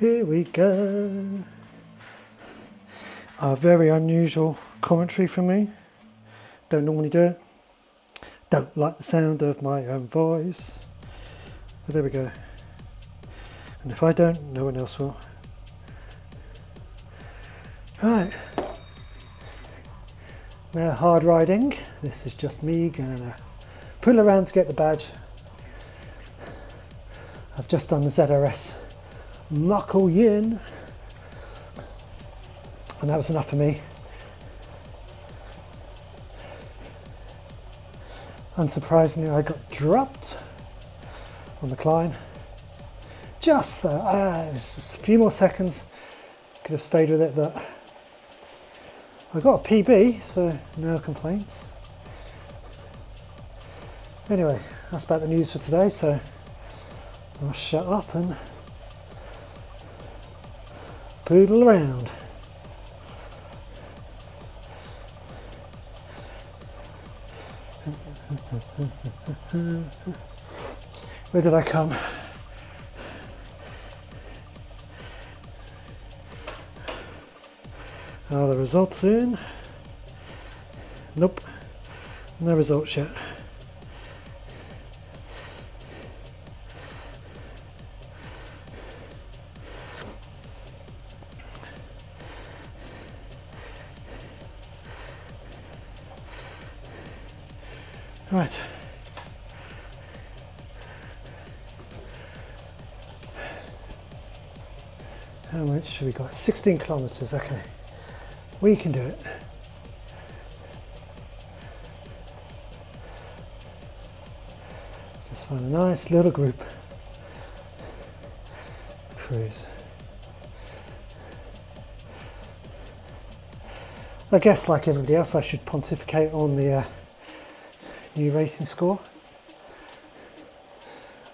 Here we go. A very unusual commentary from me. Don't normally do it. Don't like the sound of my own voice. But there we go. And if I don't, no one else will. Right. Now hard riding. This is just me gonna pull around to get the badge. I've just done the ZRS Muckle Yin, and that was enough for me. Unsurprisingly, I got dropped on the climb. Just there, it was just a few more seconds. Could have stayed with it, but I got a PB, so no complaints. Anyway, that's about the news for today, so I'll shut up and poodle around. Where did I come? Are the results in? Nope, no results yet. Right. How much have we got? 16 kilometers, okay. We can do it. Just find a nice little group. Cruise. I guess like everybody else I should pontificate on the new racing score.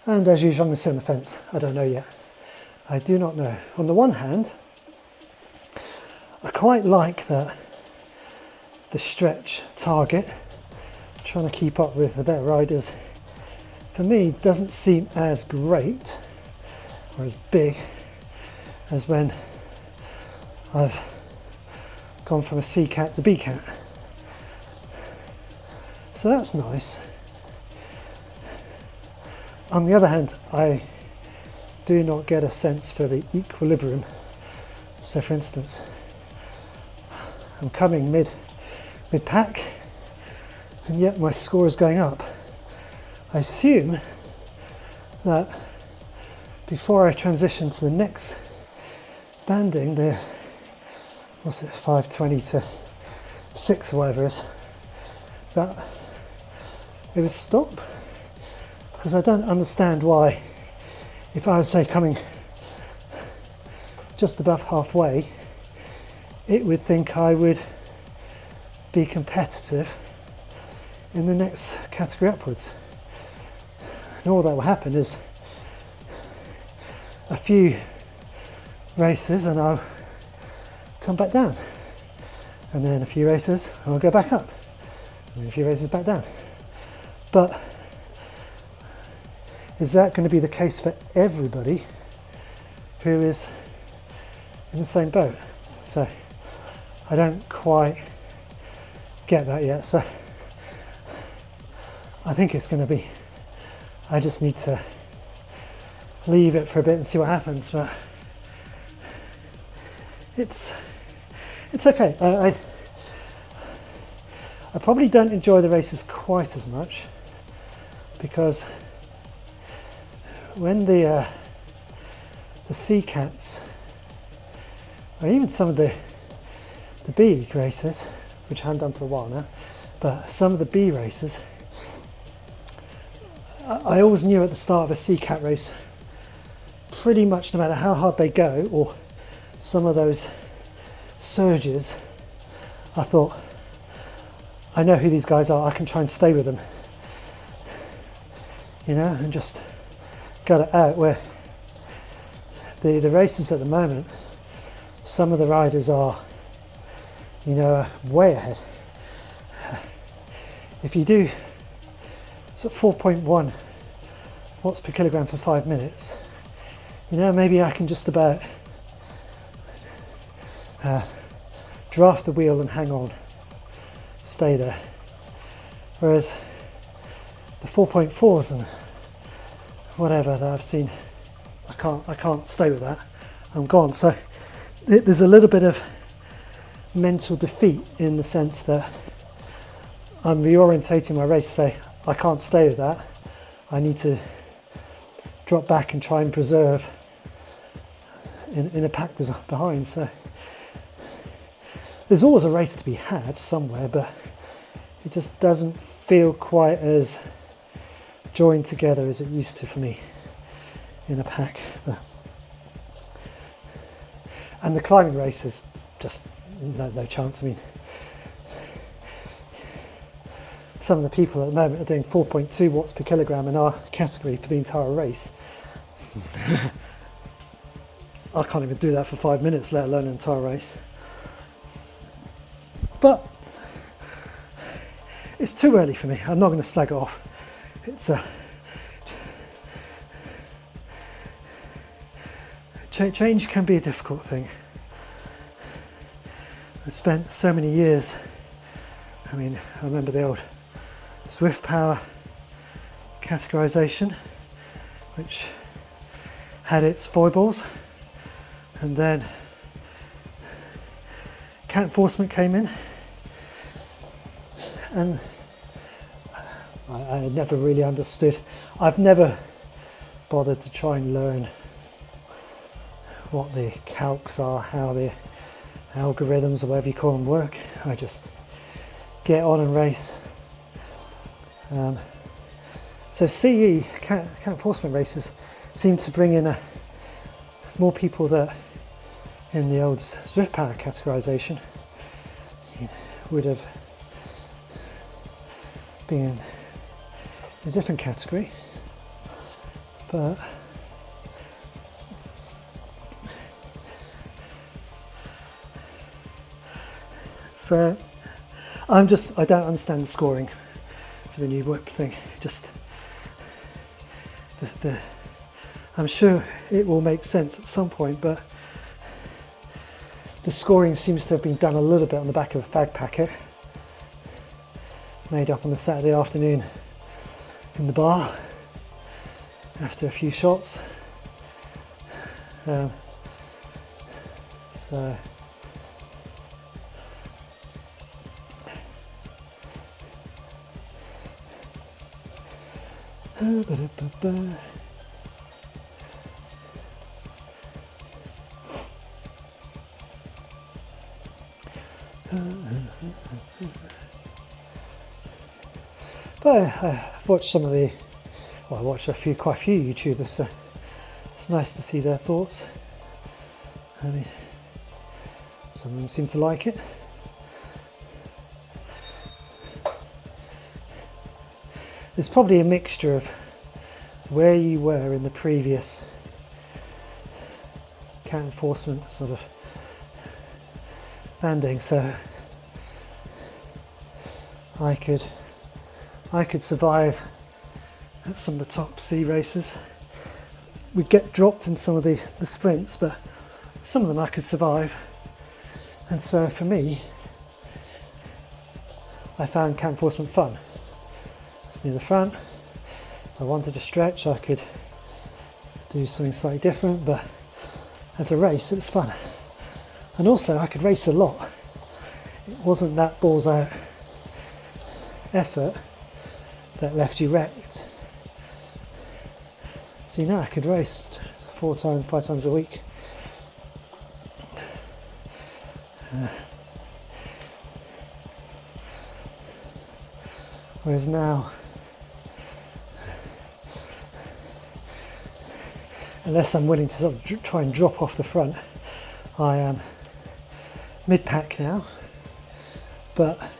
And as usual I'm going to sit on the fence. I don't know yet. I do not know. On the one hand, I quite like the stretch target, trying to keep up with the better riders. For me, doesn't seem as great or as big as when I've gone from a C cat to B cat. So that's nice. On the other hand, I do not get a sense for the equilibrium. So for instance, I'm coming mid-pack, and yet my score is going up. I assume that before I transition to the next banding, the, what's it, 520 to 6 or whatever it is, that it would stop. Because I don't understand why, if I was, say, coming just above halfway, it would think I would be competitive in the next category upwards. And all that will happen is a few races and I'll come back down. And then a few races and I'll go back up. And then a few races back down. But is that going to be the case for everybody who is in the same boat? So I don't quite get that yet. So I think it's going to be, I just need to leave it for a bit and see what happens. But it's okay. I probably don't enjoy the races quite as much because when the C cats, or even some of the B races, which I haven't done for a while now, but some of the B races, I always knew at the start of a C cat race, pretty much no matter how hard they go, or some of those surges, I thought, I know who these guys are, I can try and stay with them, you know, and just gut it out. Where the races at the moment, some of the riders are, you know, way ahead. If you do sort of 4.1 watts per kilogram for 5 minutes, You know, maybe I can just about draft the wheel and hang on, stay there. Whereas the 4.4s and whatever that I've seen, I can't stay with that. I'm gone. So there's a little bit of mental defeat in the sense that I'm reorientating my race to say I can't stay with that. I need to drop back and try and preserve in a pack behind. So there's always a race to be had somewhere, but it just doesn't feel quite as joined together as it used to for me in a pack. And the climbing race is just no chance. I mean, some of the people at the moment are doing 4.2 watts per kilogram in our category for the entire race. I can't even do that for 5 minutes, let alone an entire race. But it's too early for me. I'm not going to slag it off. It's change can be a difficult thing. I spent so many years, I mean, I remember the old Zwift power categorization, which had its foibles, and then cat enforcement came in, and I never really understood. I've never bothered to try and learn what the calcs are, how the algorithms or whatever you call them work. I just get on and race. So CE, cat enforcement races, seem to bring in more people that in the old Zwift power categorization would have been in a different category, but so I don't understand the scoring for the new whip thing. Just I'm sure it will make sense at some point, but the scoring seems to have been done a little bit on the back of a fag packet made up on the Saturday afternoon in the bar after a few shots. So but I've watched some of the, well, I watched quite a few YouTubers, so it's nice to see their thoughts. I mean, some of them seem to like it. There's probably a mixture of where you were in the previous cat enforcement sort of banding. So I could survive at some of the top C races. We'd get dropped in some of the sprints, but some of them I could survive. And so for me, I found cat enforcement fun. It's near the front. If I wanted to stretch, I could do something slightly different, but as a race, it was fun. And also, I could race a lot. It wasn't that balls out effort that left you wrecked. So you know, I could race 5 times a week. Whereas now, unless I'm willing to sort of try and drop off the front, I am mid-pack now, but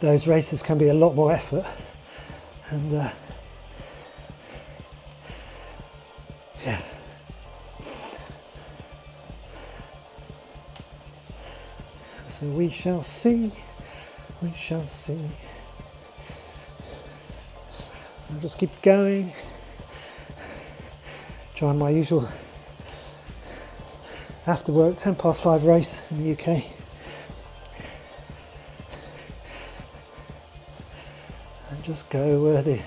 those races can be a lot more effort, and yeah. So we shall see. We shall see. I'll just keep going. join my usual after work 5:10 race in the UK. And just go worthy.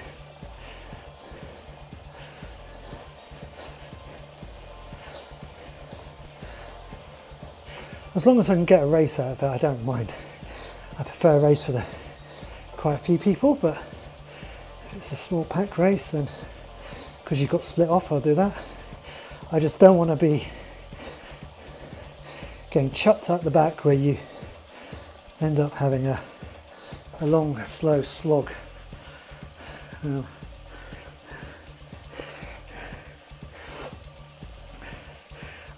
As long as I can get a race out of it, I don't mind. I prefer a race with quite a few people, but if it's a small pack race, then because you've got split off, I'll do that. I just don't want to be getting chucked out the back where you end up having a long, slow slog. And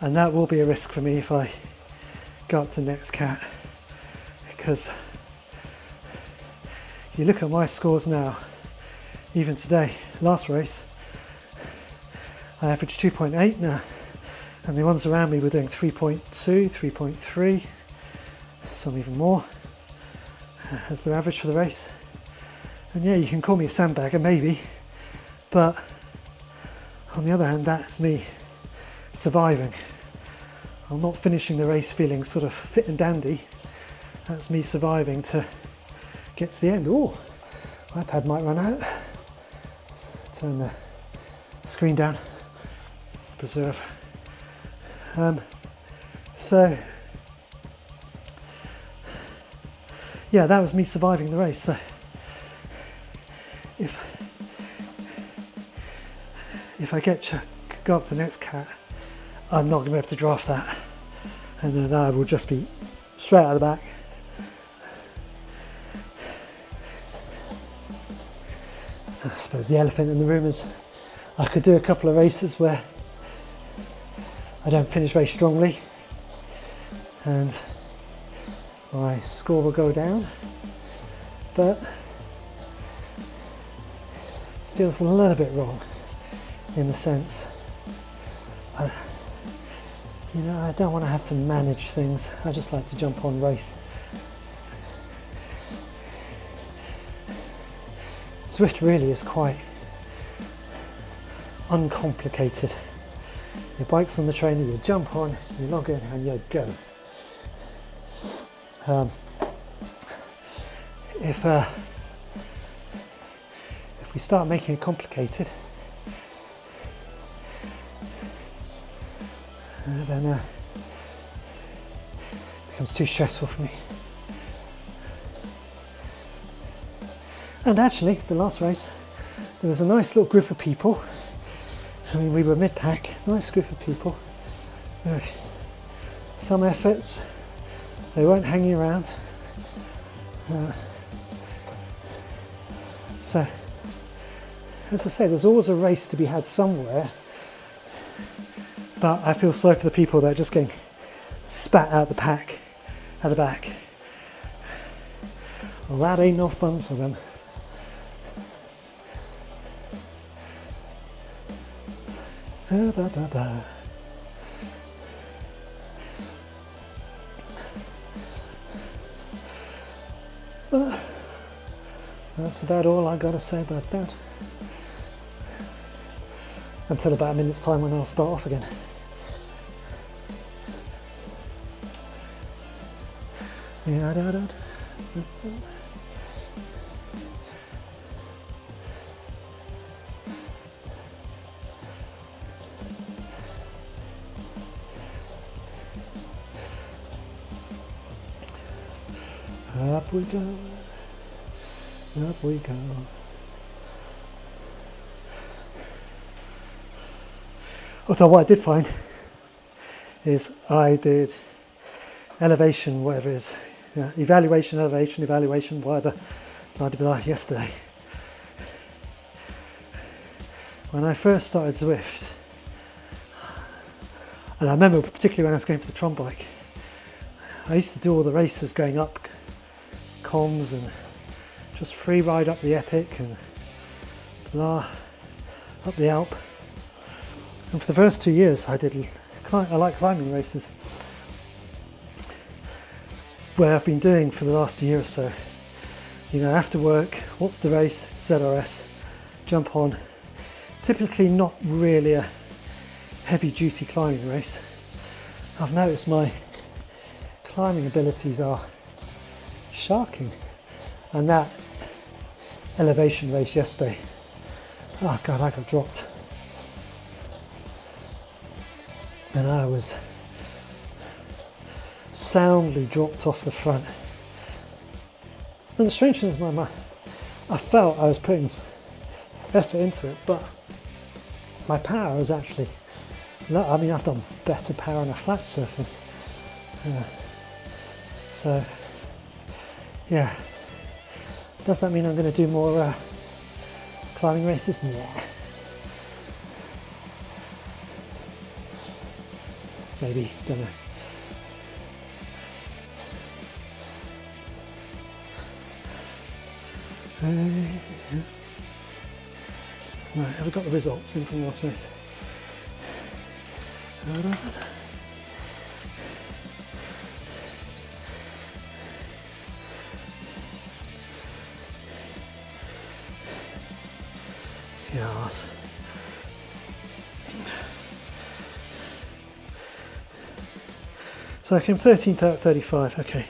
that will be a risk for me if I go up to the next cat, because you look at my scores now, even today, last race, I averaged 2.8 now, and the ones around me were doing 3.2, 3.3, some even more as their average for the race. And yeah, you can call me a sandbagger maybe, but on the other hand, that's me surviving. I'm not finishing the race feeling sort of fit and dandy. That's me surviving to get to the end. Oh, iPad might run out. Turn the screen down. Preserve. So yeah, that was me surviving the race. So if I go up to the next cat, I'm not going to be able to draft that, and then I will just be straight out of the back. I suppose the elephant in the room is I could do a couple of races where I don't finish very strongly and my score will go down, but it feels a little bit wrong in the sense I don't want to have to manage things. I just like to jump on race. Zwift really is quite uncomplicated. Your bike's on the trainer, you jump on, you log in and you go. If we start making it complicated, then it becomes too stressful for me. And actually, the last race, there was a nice little group of people. I mean, we were mid-pack, nice group of people. There were some efforts, they weren't hanging around. So, as I say, there's always a race to be had somewhere. But I feel sorry for the people that are just getting spat out the back. Well, that ain't no fun for them. So, that's about all I got to say about that. Until about a minute's time when I'll start off again. Yeah, up we go, up we go. Although what I did find is I did elevation, whatever it is, evaluation, whatever, blah, blah, blah, yesterday. When I first started Zwift, and I remember particularly when I was going for the Tron bike, I used to do all the races going up comms and just free ride up the Epic and blah, up the Alp. And for the first 2 years I like climbing races, where I've been doing for the last year or so. After work, what's the race? ZRS, jump on. Typically not really a heavy duty climbing race, I've noticed my climbing abilities are sharking. And that elevation race yesterday, oh God, I got dropped. And I was soundly dropped off the front. And the strange thing is, I felt I was putting effort into it, but my power was actually, I mean, I've done better power on a flat surface. So, yeah. Does that mean I'm going to do more climbing races? Yeah. Maybe, don't know. Right, have we got the results in from last race? Yes. So I came 13th out of 35, okay.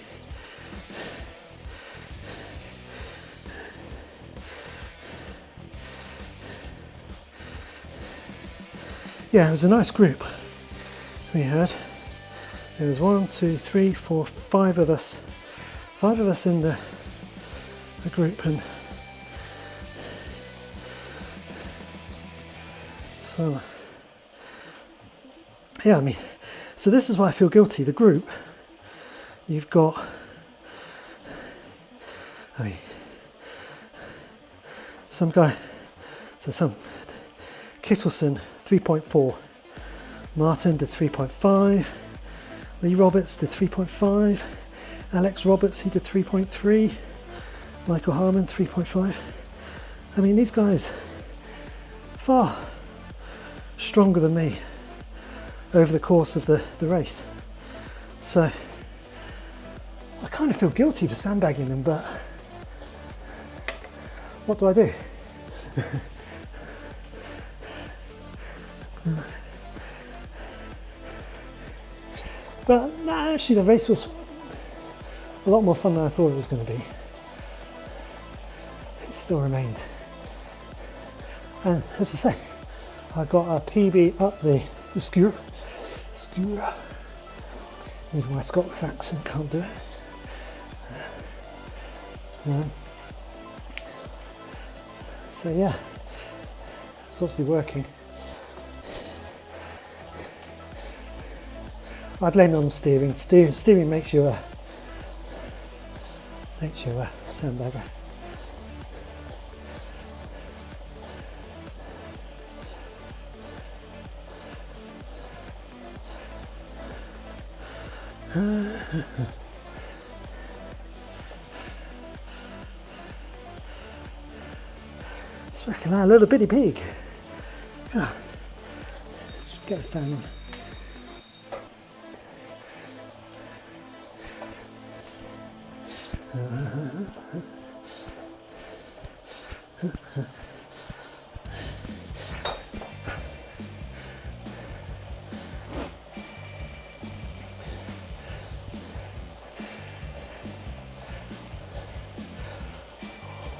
Yeah, it was a nice group we had. There was 1, 2, 3, 4, 5 of us. 5 of us in the group, and so yeah, I mean, so this is why I feel guilty. The group, you've got, I mean, some guy, so some Kittleson 3.4, Martin did 3.5, Lee Roberts did 3.5, Alex Roberts, he did 3.3, Michael Harmon 3.5. I mean, these guys far stronger than me over the course of the race. So I kind of feel guilty for sandbagging them, but what do I do? But actually the race was a lot more fun than I thought it was going to be. It still remained. And as I say, I got a PB up the skewer. Even my Scots accent can't do it. So yeah, it's obviously working. I blame it on the steering. Steering makes you a sandbagger. It's working out a little bitty pig. Let's get the fan on.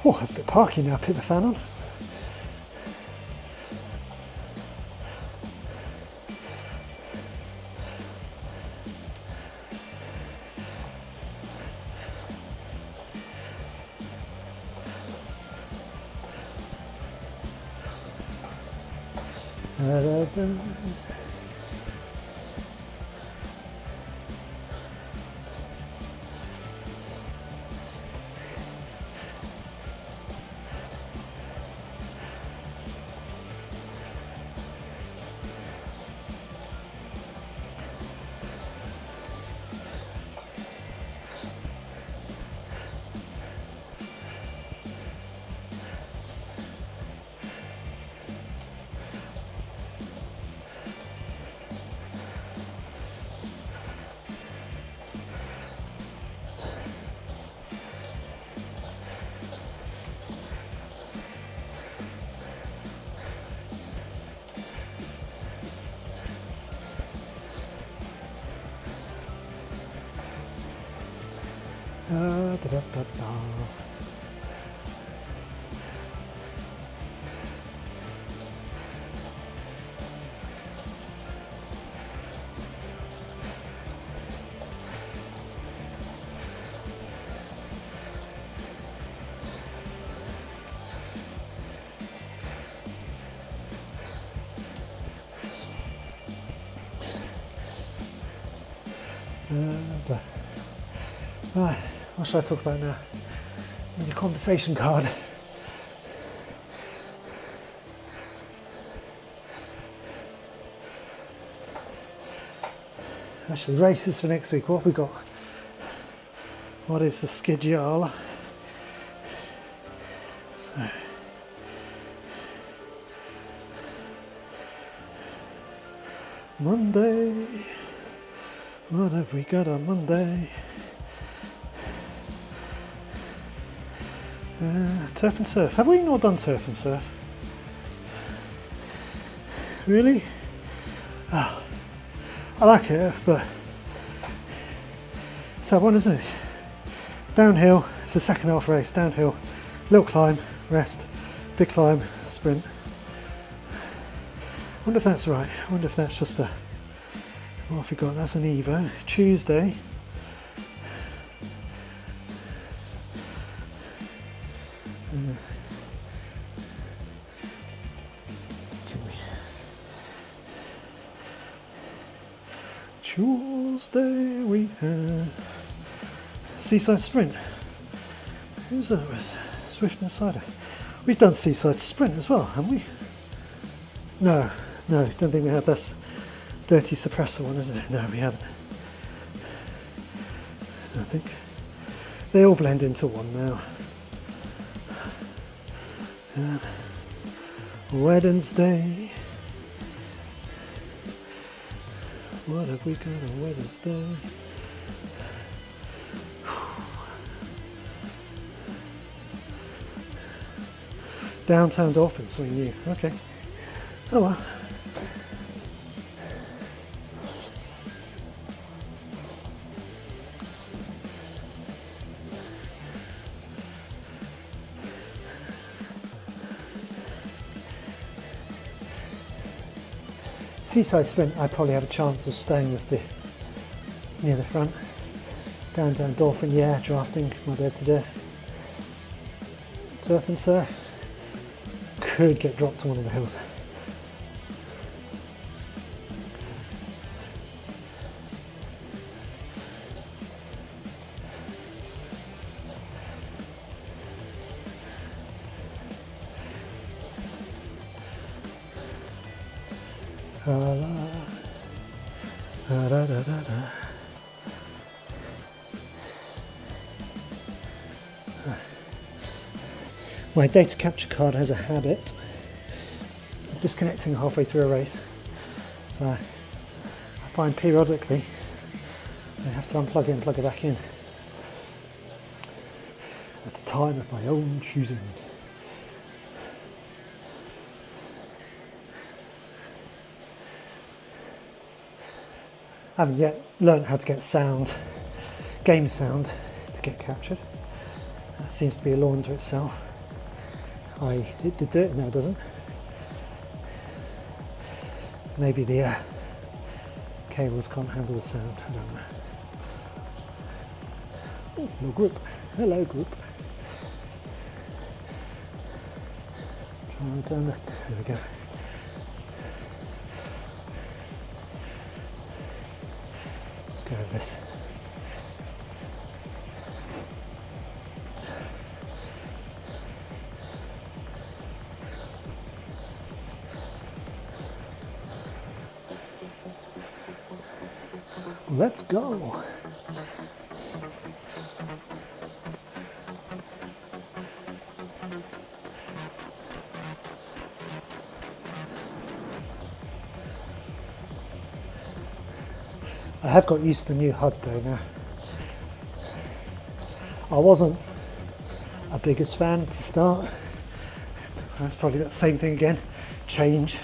Oh, it's a bit parky now, put the fan on. Da, da, da, da. Right, what should I talk about now? Your conversation card. Actually, races for next week. What have we got? What is the schedule? So, Monday. What have we got on Monday? Turf and surf. Have we not done turf and surf? Really? Oh, I like it, but it's that one, isn't it? Downhill, it's the second half race. Downhill, little climb, rest, big climb, sprint. I wonder if that's right. I wonder if that's just a... What have we got? That's an Evo. Tuesday. Tuesday we have Seaside Sprint. Who's that with? Zwift Insider. We've done Seaside Sprint as well, haven't we? No, don't think we have. That's Dirty Suppressor one, isn't it? No, we haven't. I think they all blend into one now. Wednesday. What have we got on Wednesday? Downtown Dolphins, something new. Okay. Oh well. Seaside Sprint, I probably have a chance of staying with the near the front. Downtown Dolphin, yeah, drafting, my bed to do. Turf and surf, could get dropped to one of the hills. My data capture card has a habit of disconnecting halfway through a race, so I find periodically I have to unplug it and plug it back in at the time of my own choosing. I haven't yet learned how to get sound, game sound, to get captured. That seems to be a law unto itself. It did do it, now it doesn't. Maybe the cables can't handle the sound, I don't know. Oh, no group. Hello group. Trying to turn that. There we go. Let's go with this. Let's go. I have got used to the new HUD though now. I wasn't a biggest fan to start. That's probably the same thing again. Change.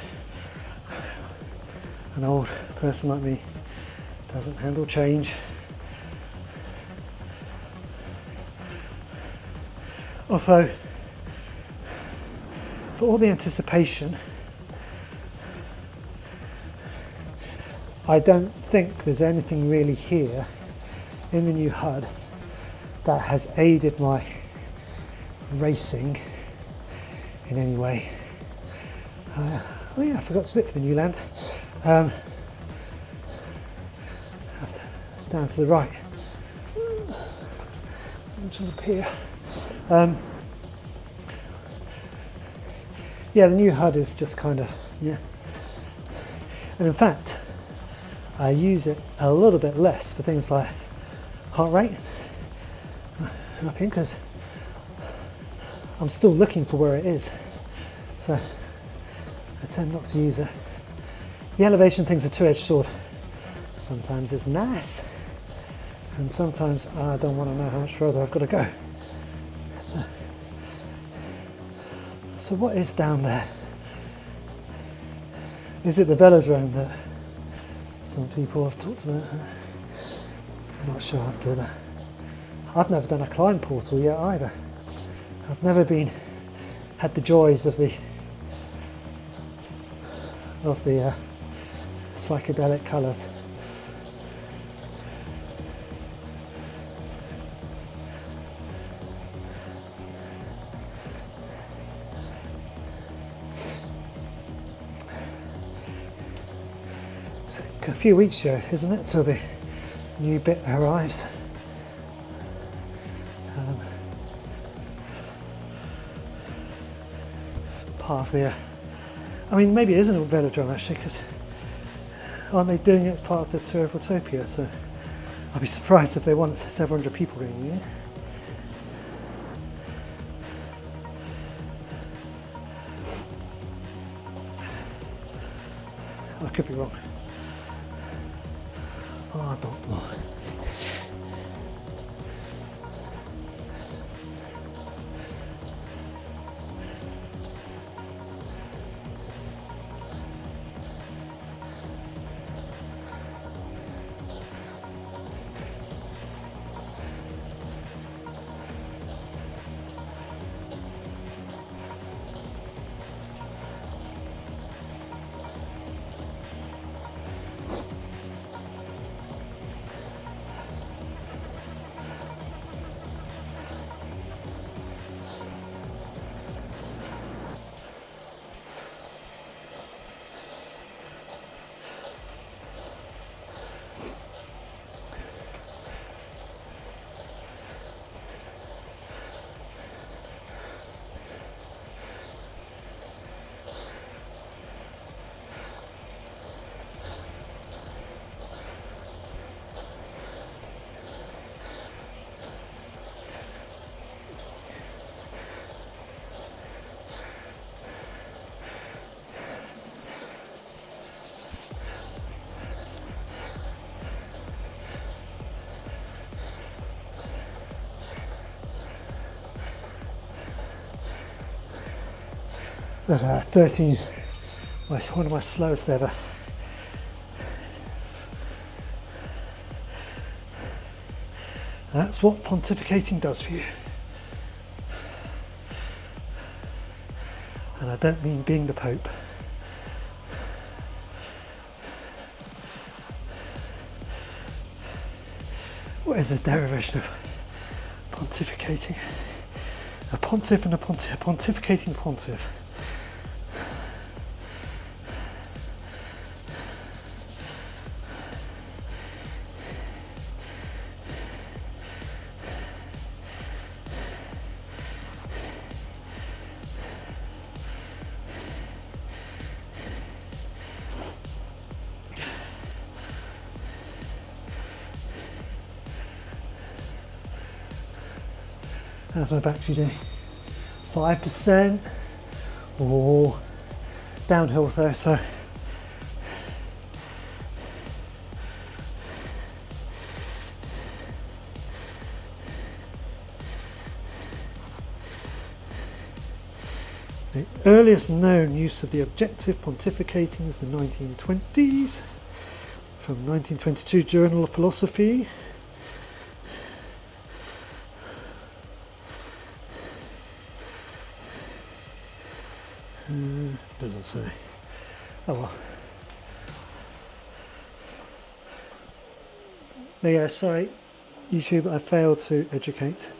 An old person like me doesn't handle change. Although, for all the anticipation, I don't think there's anything really here in the new HUD that has aided my racing in any way. Oh yeah, I forgot to look for the new land. It's down to the right. It's up here. Yeah, the new HUD is just kind of, yeah. And in fact, I use it a little bit less for things like heart rate and up here, because I'm still looking for where it is. So I tend not to use it. The elevation thing's a two-edged sword. Sometimes it's nice, and sometimes I don't want to know how much further I've got to go. So what is down there? Is it the velodrome that some people have talked about? I'm not sure I'd do that. I've never done a climb portal yet either. I've never had the joys of the psychedelic colours. It's a few weeks yet, isn't it, till the new bit arrives. Part of the, I mean, maybe it isn't a velodrome actually, because aren't they doing it as part of the Tour of Watopia? So I'd be surprised if they want several hundred people going in. I could be wrong. Oh, I don't know. That 13, one of my slowest ever. That's what pontificating does for you. And I don't mean being the Pope. What is the derivation of pontificating? A pontiff and a pontificating pontiff. How's my battery doing? 5%. Oh, downhill though, so the earliest known use of the objective pontificating is the 1920s, from 1922 Journal of Philosophy. Doesn't say. Oh well. There you go, sorry, YouTube, I failed to educate.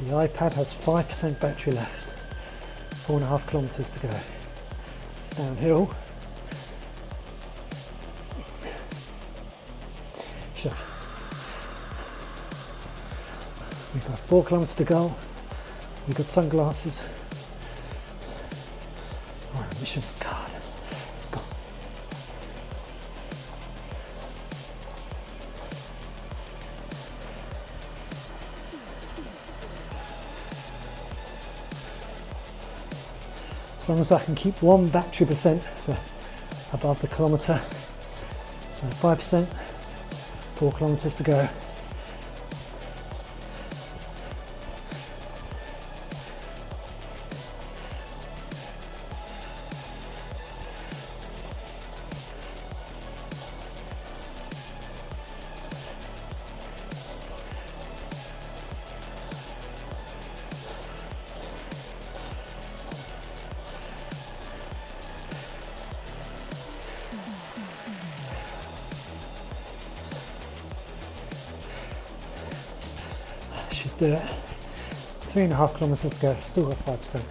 The iPad has 5% battery left, 4.5 kilometers to go. It's downhill. Shove. We've got 4 kilometers to go. We've got sunglasses. We're on a mission for God. Let's go. As long as I can keep 1 battery percent for above the kilometre. So 5%, 4 kilometres to go. Should do it. 3.5 kilometres to go, still got 5%.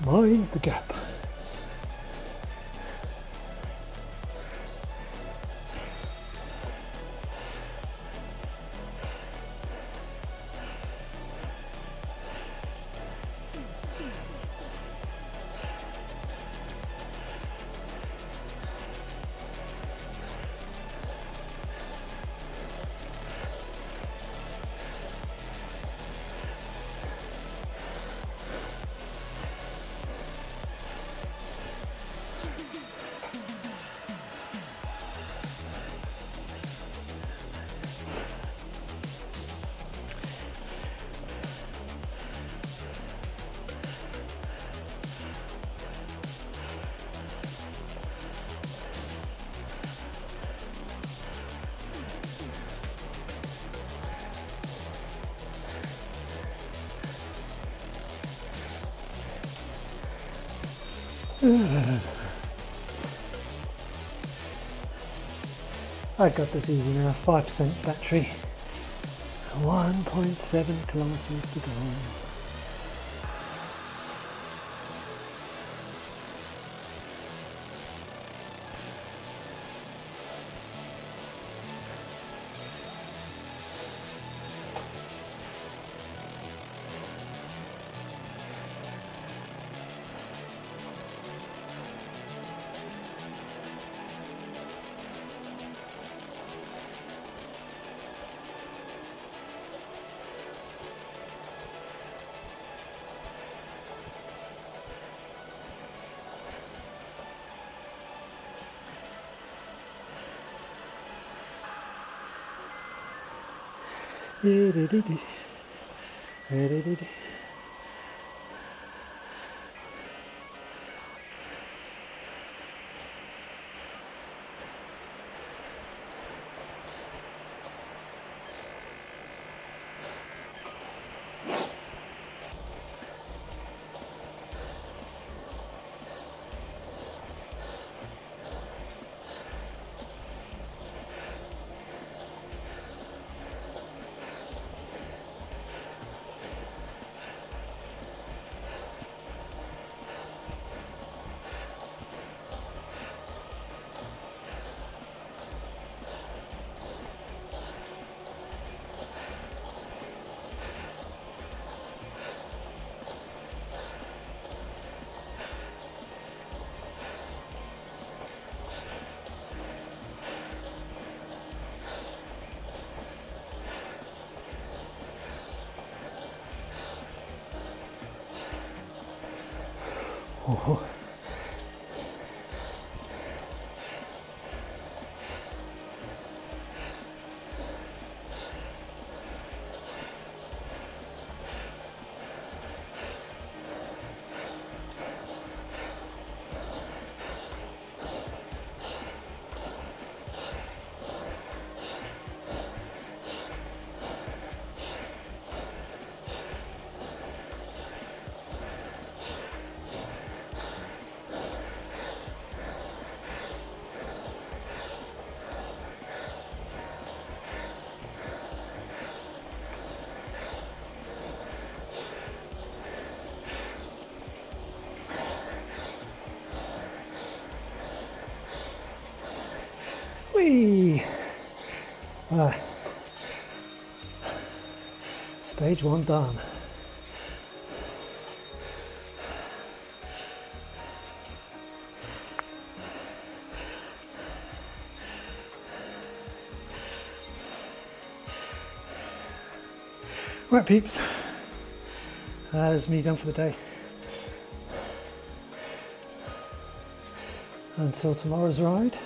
Mind the gap. I got this easy now, 5% battery, 1.7 kilometers to go. Oh. Whee! Right. Stage 1 done. Right peeps, that is me done for the day. Until tomorrow's ride,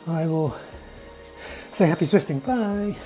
I will say happy Zwifting, bye!